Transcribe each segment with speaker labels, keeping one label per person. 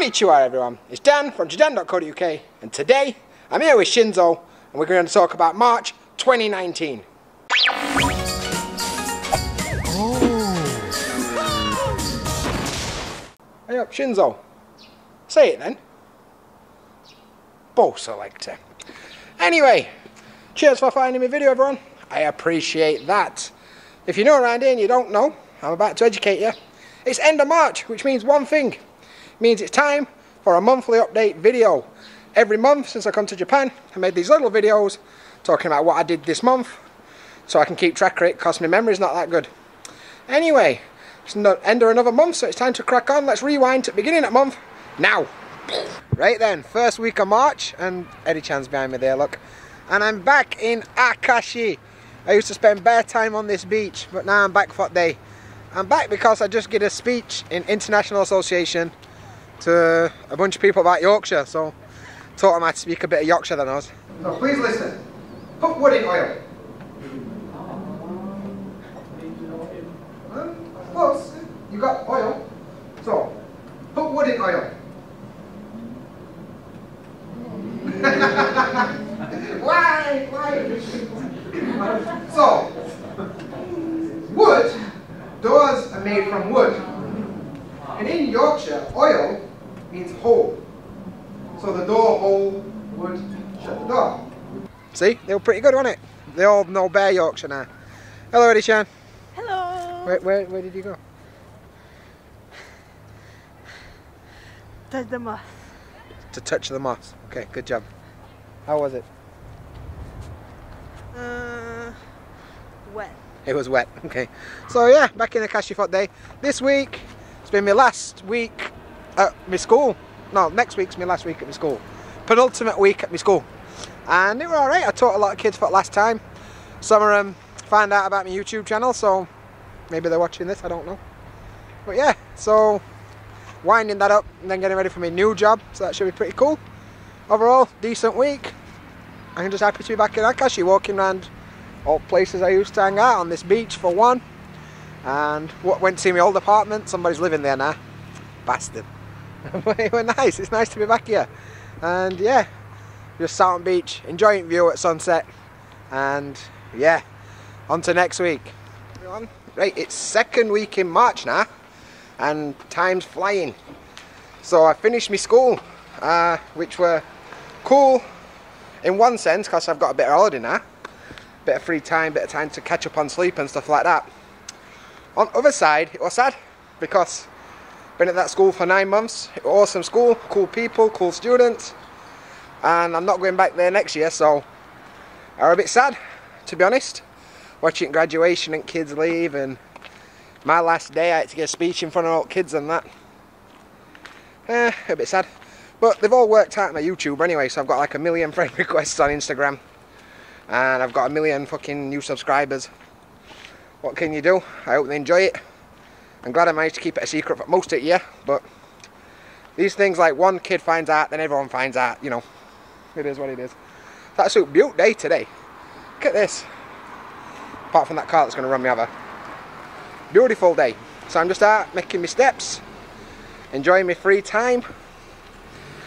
Speaker 1: Konnichiwa everyone, it's Dan from JaDan.co.uk and today I'm here with Shinzo and we're going to talk about March 2019. Hey up Shinzo, say it then. Bow selector. Anyway, cheers for finding my video everyone, I appreciate that. If you're new around here and you don't know, I'm about to educate you. It's end of March, which means one thing. It means it's time for a monthly update video. Every month since I come to Japan, I made these little videos talking about what I did this month, so I can keep track of it because my memory's not that good. Anyway, it's the end of another month, so it's time to crack on. Let's rewind to the beginning of the month, now. Right then, first week of March, and Erichan's behind me there, look. And I'm back in Akashi. I used to spend bare time on this beach, but now I'm back for the day. I'm back because I just did a speech in International Association to a bunch of people about Yorkshire, so I thought I might speak a bit of Yorkshire than us. So please listen. Put wood in oil. Close. You got oil. So, put wood in oil. Why? So, wood, doors are made from wood. And in Yorkshire, oil means hole. So the door hole would shut the door. See, they were pretty good, weren't it? They all know bare Yorkshire now. Hello, Erichan.
Speaker 2: Hello.
Speaker 1: Where did you go?
Speaker 2: Touch the moss.
Speaker 1: To touch the moss. Okay, good job. How was it?
Speaker 2: Wet.
Speaker 1: It was wet. Okay. So yeah, back in Akashi for day. This week, it's been my last week at my school. No, next week's my last week at my school. Penultimate week at my school. And it was alright. I taught a lot of kids for the last time. Some of them found out about my YouTube channel, so maybe they're watching this, I don't know. But yeah, so winding that up and then getting ready for my new job, so that should be pretty cool. Overall, decent week. I'm just happy to be back in Akashi, walking around all places I used to hang out on this beach for one. And went to see my old apartment, somebody's living there now. Bastard. But it was nice, it's nice to be back here. And yeah, just sat on the beach, enjoying view at sunset. And yeah, on to next week. Right, it's second week in March now, and time's flying. So I finished my school, which were cool in one sense, because I've got a bit of holiday now. Bit of free time, bit of time to catch up on sleep and stuff like that. On the other side, it was sad, because been at that school for 9 months. It was awesome school, cool people, cool students, and I'm not going back there next year, so I'm a bit sad, to be honest. Watching graduation and kids leave, and my last day I had to give a speech in front of all kids and that. A bit sad. But they've all worked out on my YouTube anyway, so I've got like 1 million friend requests on Instagram. And I've got 1 million fucking new subscribers. What can you do? I hope they enjoy it. I'm glad I managed to keep it a secret for most of the year, but these things, like one kid finds out, then everyone finds out, you know. It is what it is. That's a beaut day today. Look at this. Apart from that car that's going to run me over. Beautiful day. So I'm just out making my steps, enjoying my free time.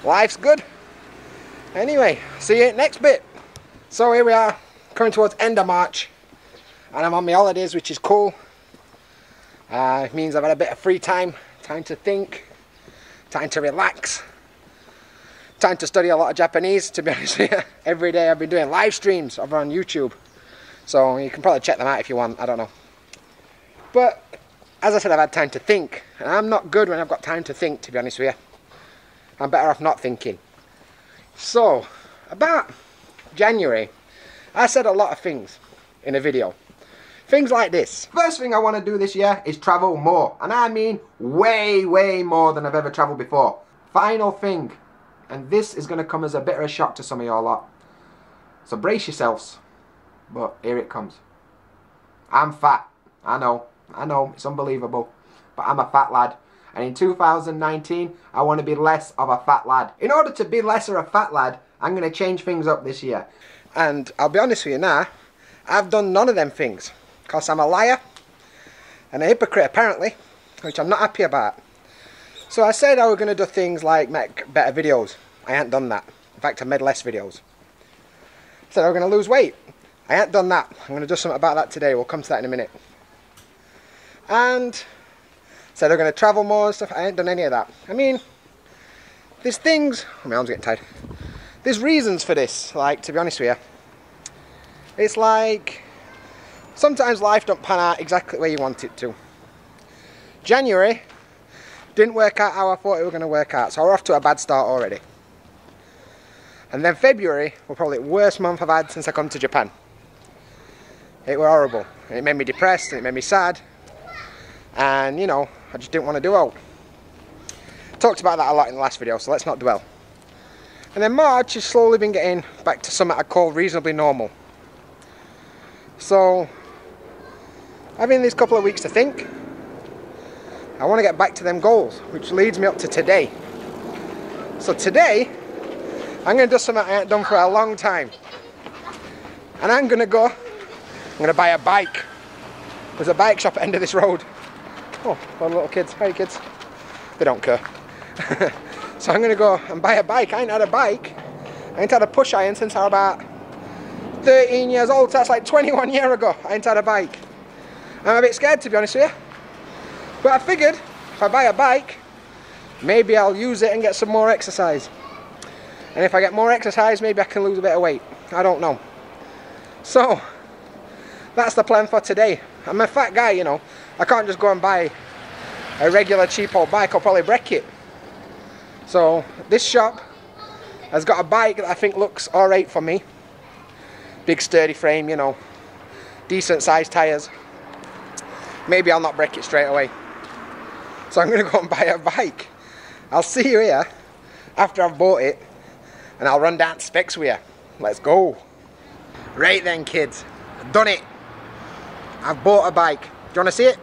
Speaker 1: Life's good. Anyway, see you next bit. So here we are, coming towards end of March, and I'm on my holidays, which is cool. It means I've had a bit of free time, time to think, time to relax, time to study a lot of Japanese, to be honest with you. Every day I've been doing live streams over on YouTube, so you can probably check them out if you want, I don't know. But as I said, I've had time to think, and I'm not good when I've got time to think, to be honest with you. I'm better off not thinking. So, about January, I said a lot of things in a video. Things like this. First thing I want to do this year is travel more. And I mean way, way more than I've ever travelled before. Final thing. And this is going to come as a bit of a shock to some of y'all lot. So brace yourselves. But here it comes. I'm fat. I know, it's unbelievable. But I'm a fat lad. And in 2019, I want to be less of a fat lad. In order to be less of a fat lad, I'm going to change things up this year. And I'll be honest with you now, I've done none of them things. Because I'm a liar and a hypocrite apparently, which I'm not happy about. So I said I was going to do things like make better videos. I ain't done that. In fact, I made less videos. I said I was going to lose weight. I ain't done that. I'm going to do something about that today. We'll come to that in a minute. And said I'm going to travel more and stuff. I ain't done any of that. I mean, there's things... Oh, my arm's getting tired. There's reasons for this, like, to be honest with you. It's like... Sometimes life don't pan out exactly where you want it to. January didn't work out how I thought it was going to work out, so we're off to a bad start already. And then February was probably the worst month I've had since I come to Japan. It was horrible. And it made me depressed, and it made me sad. And, you know, I just didn't want to do out. Talked about that a lot in the last video, so let's not dwell. And then March has slowly been getting back to something I call reasonably normal. So, having these couple of weeks to think, I want to get back to them goals, which leads me up to today. So today, I'm going to do something I ain't done for a long time. And I'm going to buy a bike. There's a bike shop at the end of this road. Oh, all the little kids. Hi kids. They don't care. So I'm going to go and buy a bike. I ain't had a bike. I ain't had a push iron since I was about 13 years old. So that's like 21 years ago. I ain't had a bike. I'm a bit scared, to be honest with you. But I figured if I buy a bike, maybe I'll use it and get some more exercise. And if I get more exercise, maybe I can lose a bit of weight. I don't know. So, that's the plan for today. I'm a fat guy, you know. I can't just go and buy a regular cheap old bike. I'll probably wreck it. So, this shop has got a bike that I think looks alright for me. Big sturdy frame, you know. Decent sized tyres. Maybe I'll not break it straight away. So I'm going to go and buy a bike. I'll see you here after I've bought it. And I'll run down specs with you. Let's go. Right then kids. I've done it. I've bought a bike. Do you want to see it?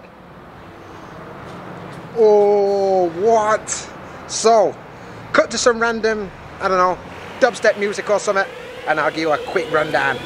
Speaker 1: Oh, what? So, cut to some random, I don't know, dubstep music or something. And I'll give you a quick rundown.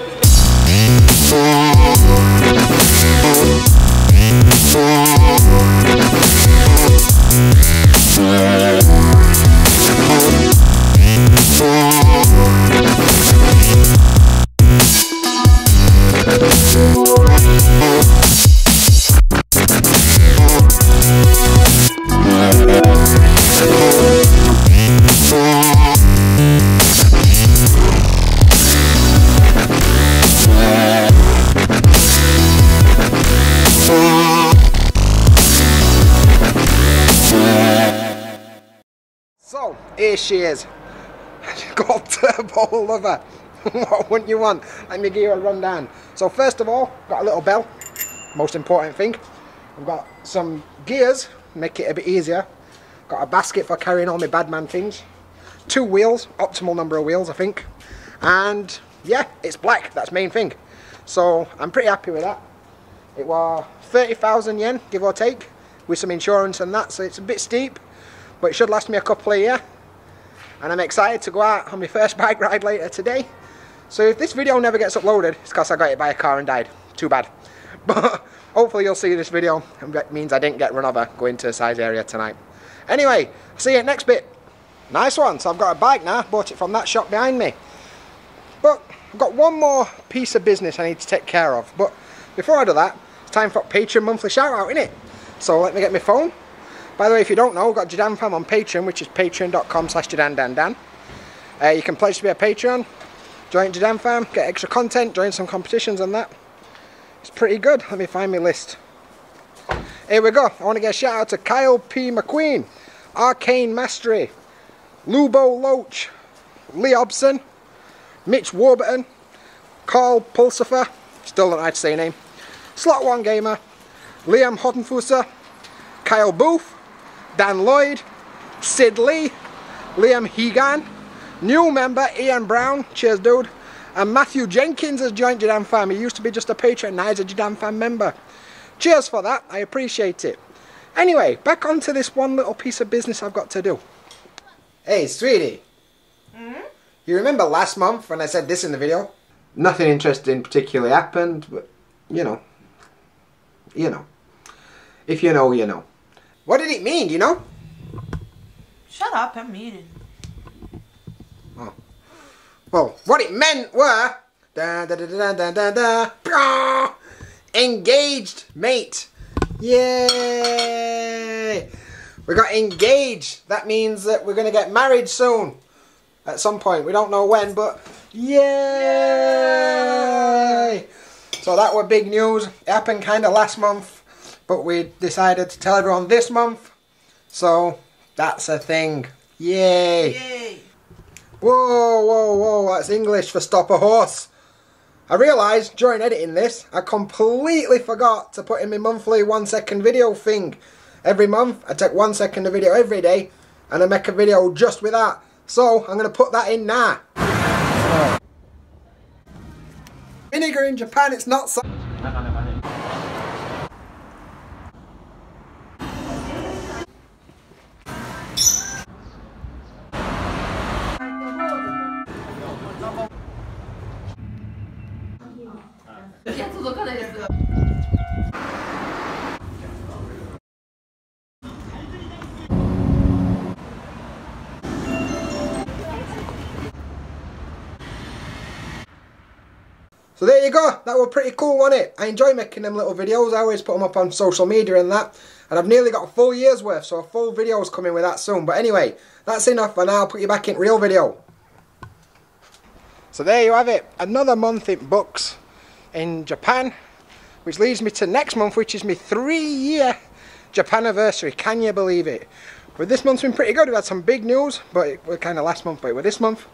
Speaker 1: So, here she is. Got turbo lover. What wouldn't you want? Let me give you a rundown. So first of all, got a little bell. Most important thing. I've got some gears, make it a bit easier. Got a basket for carrying all my badman things. 2 wheels, optimal number of wheels I think. And yeah, it's black, that's main thing. So I'm pretty happy with that. It was 30,000 yen, give or take, with some insurance and that, so it's a bit steep. But it should last me a couple of years. And I'm excited to go out on my first bike ride later today. So if this video never gets uploaded, it's because I got hit by a car and died. Too bad. But hopefully you'll see this video, and that means I didn't get run over going to a size area tonight. Anyway, see you next bit. Nice one. So I've got a bike now. Bought it from that shop behind me. But I've got one more piece of business I need to take care of. But before I do that, it's time for Patreon monthly shout out, innit? So let me get my phone. By the way, if you don't know, I've got JaDanFam on Patreon, which is patreon.com/JaDanDanDan. You can pledge to be a Patreon, join JaDanFam, get extra content, join some competitions and that. It's pretty good. Let me find my list. Here we go. I want to get a shout out to Kyle P. McQueen, Arcane Mastery, Lubo Loach, Hobson, Mitch Warburton, Carl Pulsipher, still don't know how to say your name, Slot One Gamer, Liam Rottenfusser, Kyle Booth, Dan Lloyd, Sid Leigh, Liam Regan, new member Ian Brown, cheers dude, and Matthew Jenkins has joined JaDanFam. He used to be just a patron, now he's a JaDanFam member. Cheers for that, I appreciate it. Anyway, back onto this one little piece of business I've got to do. Hey sweetie, you remember last month when I said this in the video? Nothing interesting particularly happened, but you know. If you know, you know. What did it mean, you know?
Speaker 2: Shut up, I'm eating.
Speaker 1: Oh. Well, what it meant were da da da da da da da da. Engaged, mate. Yay! We got engaged. That means that we're going to get married soon. At some point. We don't know when, but yay! So that were big news. It happened kind of last month, but we decided to tell everyone this month. So that's a thing. Yay!
Speaker 2: Yay!
Speaker 1: Whoa, whoa, whoa! That's English for stop a horse. I realised during editing this, I completely forgot to put in my monthly 1 second video thing. Every month, I take 1 second of video every day, and I make a video just with that. So, I'm going to put that in now. Vinegar in Japan, it's not so... So there you go, that was pretty cool, wasn't it? I enjoy making them little videos. I always put them up on social media and that. And I've nearly got a full year's worth, so a full video's coming with that soon. But anyway, that's enough, and I'll put you back in real video. So there you have it, another month in books in Japan. Which leads me to next month, which is my 3-year Japan anniversary. Can you believe it? But this month's been pretty good. We've had some big news, but it was kind of last month, but it was this month.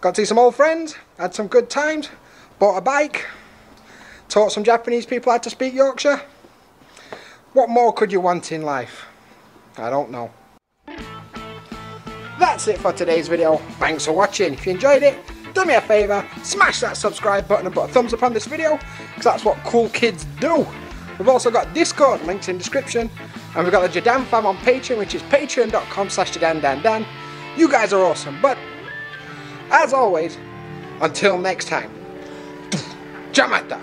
Speaker 1: Got to see some old friends, had some good times. Bought a bike, taught some Japanese people how to speak Yorkshire. What more could you want in life? I don't know. That's it for today's video. Thanks for watching. If you enjoyed it, do me a favour, smash that subscribe button and put a thumbs up on this video, because that's what cool kids do. We've also got Discord, links in description, and we've got the JaDanFam on Patreon, which is patreon.com/JaDanDanDan. You guys are awesome, but as always, until next time. Jamata!